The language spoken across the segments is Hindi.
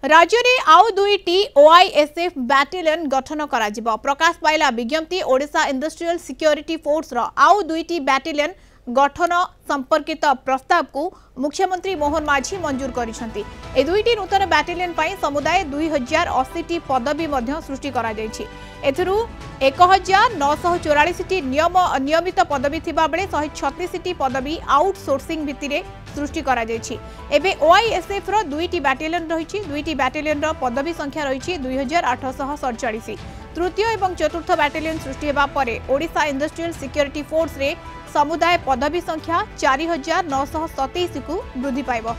राज्य में आउ दुईटी ओआईएसएफ बैटालियन गठन करा प्रकाश पाइला विज्ञप्ति ओडिशा इंडस्ट्रियल सिक्योरिटी फोर्स आउ दुईटी बैटालियन गठन संपर्कित प्रस्ताव को मुख्यमंत्री मोहन माझी मंजूर करिसेंती। ए दुईटी नूतन बैटालियन पई समुदाय 2080 पदवी मध्य सृष्टि करा जायछि। एथुरु 1944 नियमित पदवी थिबा बेले 136 पदवी आउटसोर्सिंग भित्तिरे सृष्टि करा जायछि। एबे ओआईएसएफ रो दुईटी बैटालियन रहिछि। दुईटी बैटालियन रो पदवी संख्या रहिछि 2847। तृतीय एवं चतुर्थ बैटालियन सृष्टि हेबा परे ओडिशा इंडस्ट्रियल सिक्योरिटी फोर्स रे समुदाय पदवी संख्या 4927 को वृद्धि पाइबो।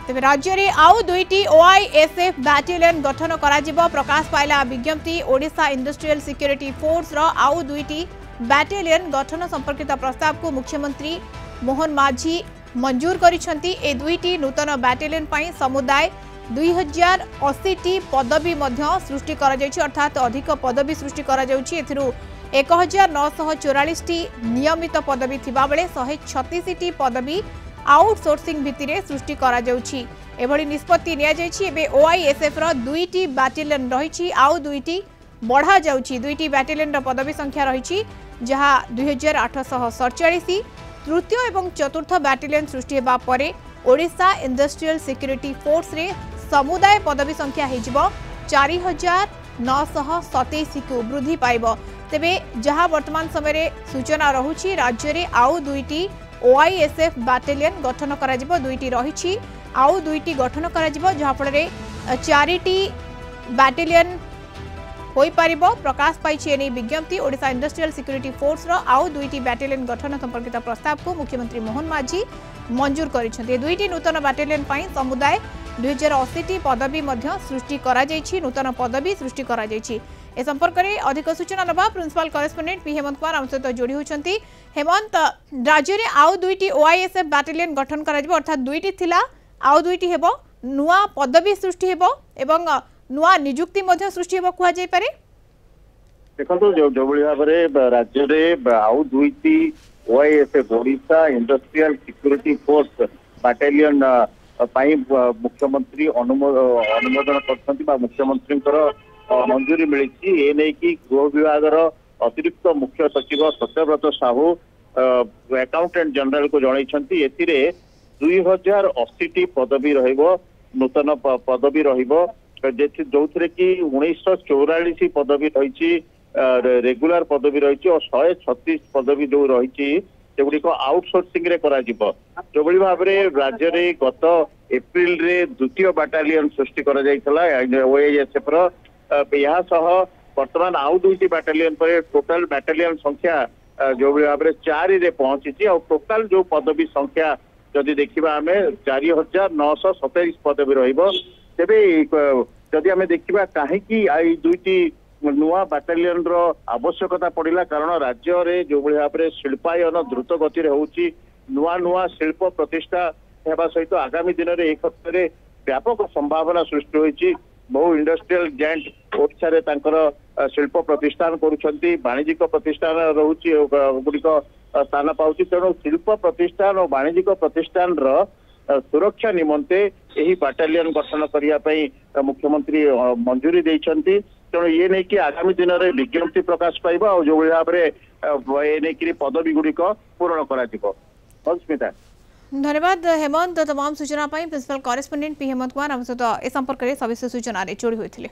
तेबे राज्य में आउ दुईटी ओआईएसएफ बैटालियन गठन करा प्रकाश पाइला विज्ञप्ति ओडिशा इंडस्ट्रियल सिक्योरिटी फोर्स आउ दुईटी बैटालियन गठन संपर्कित प्रस्ताव को मुख्यमंत्री मोहन माझी मंजूर करिसेंती। ए दुईटी नूतन बैटालियन पई समुदाय 2080 पदवी मध्य सृष्टि करा जायछि, अर्थात अधिक पदवी सृष्टि करा जाउछि। एथिरु 1944 नियमित पदवी थिबा बेले 136 पदवी आउटसोर्सिंग भित्तिरे सृष्टि करा जाउछि। एभଳି निष्पत्ति निया जायछि। एबे ओआईएसएफ रो दुईटी बैटालियन रहिछि, आउ दुईटी बढ़ा जाउछि। दुईटी बैटालियन रो पदवी संख्या रहिछि जहा 2847। तृतीय एवं चतुर्थ बैटालियन सृष्टि हेबा परे ओडिशा इंडस्ट्रियल सिक्योरिटी फोर्स रे समुदाय पदवी संख्या हेजिबो 4927 को वृद्धि पाइबो। तेबे जहां वर्तमान समय सूचना रहुछि राज्य में आउ दुईटी ओआईएसएफ बैटालियन गठन करा जिवो। दुईटी रहिछि, आउ दुईटी गठन करा जिवो, जहां फଳରେ 4टी बैटालियन होई पारिबो। प्रकाश पाइछि एनी विज्ञप्ति ओडिशा इंडस्ट्रियल सिक्योरिटी फोर्स आउ दुईटी बैटालियन गठन संपर्कित प्रस्ताव को मुख्यमंत्री मोहन माझी मंजूर करिसेंती। दुईटी नूतन बैटालियन पई समुदाय 2080 पदवी मध्य सृष्टि करा जायछि। नूतन पदवी सृष्टि करा जायछि। ए संपर्क में अधिक सूचना नबा principal correspondent P Hemant Kumar हम सहित जोड़ी होचंती। हेमंत, राज्य में आउ दुईटी ओआईएसएफ बैटालियन गठन करा जिवो, अर्थात दुईटी थिला आउ दुईटी हेबो, नुआ पदवी सृष्टि हेबो एवं नुआ नियुक्ति मध्य सृष्टि हेबो कुहा जाय पारे। देखो जो भली भाव में राज्य में आउ दुईटी OISF Odisha Industrial Security Force battalion पाई मुख्यमंत्री अनुमोदन करछंती बा मुख्यमंत्री मंजूरी मिली। ए नै कि गृह विभाग अतिरिक्त मुख्य सचिव सत्यव्रत साहू अकाउंटेंट जनरल को जनइछंती। एथिरे 2080 पदवी रहिबो, नूतन पदवी रहिबो, जो कि 1944 पदवी रही रेगुलर पदवी रही और 136 पदवी जो रही सेगुड़िक आउटसोर्सिंग रे करा जिवो। जो भली भाव में राज्य में गत एप्रिल रे द्वितीय बैटालियन सृष्टि करा जायतला ओआईएसएफ रो। यहाँ सह वर्तमान आउ दुईटी बैटालियन पर टोटाल बैटालियन संख्या जो भली भाव में 4 रे पहुंची और टोटाल जो पदवी संख्या जदि देखिबा हमें 4927 पदवी रहिबो। तेबे जदि हमें देखिबा काहेकि आई दुईटी नुआ बैटालियन रो आवश्यकता पड़िला, कारण राज्य रे जो भली भाव में शिल्पायन द्रुत गति रे होउची। नुआ नुआ शिल्प प्रतिष्ठा हेबा सहित आगामी दिन रे एक क्षेत्र व्यापक संभावना सृष्टि होईची। बहु इंडस्ट्रियल जायंट ओडिशा रे तांकर शिल्प प्रतिष्ठान करूछंती, वाणिज्यिक प्रतिष्ठान रहुची गुडिक स्थान पाउची। तेणु शिल्प प्रतिष्ठान और वाणिज्यिक प्रतिष्ठान रो सुरक्षा निमंते यही बैटालियन गठन करने मुख्यमंत्री मंजूरी देइछंती। तेणु ये नहीं कि आगामी दिन में विज्ञप्ति प्रकाश पाइबा और जो भाव में पदवी गुड़िक पूरण करा जिवो। स्मिता, धन्यवाद हेमंत। तमाम सूचना principal correspondent P Hemant Kumar हम सहित ए संपर्क में सविशेष सूचना जोड़ी होते।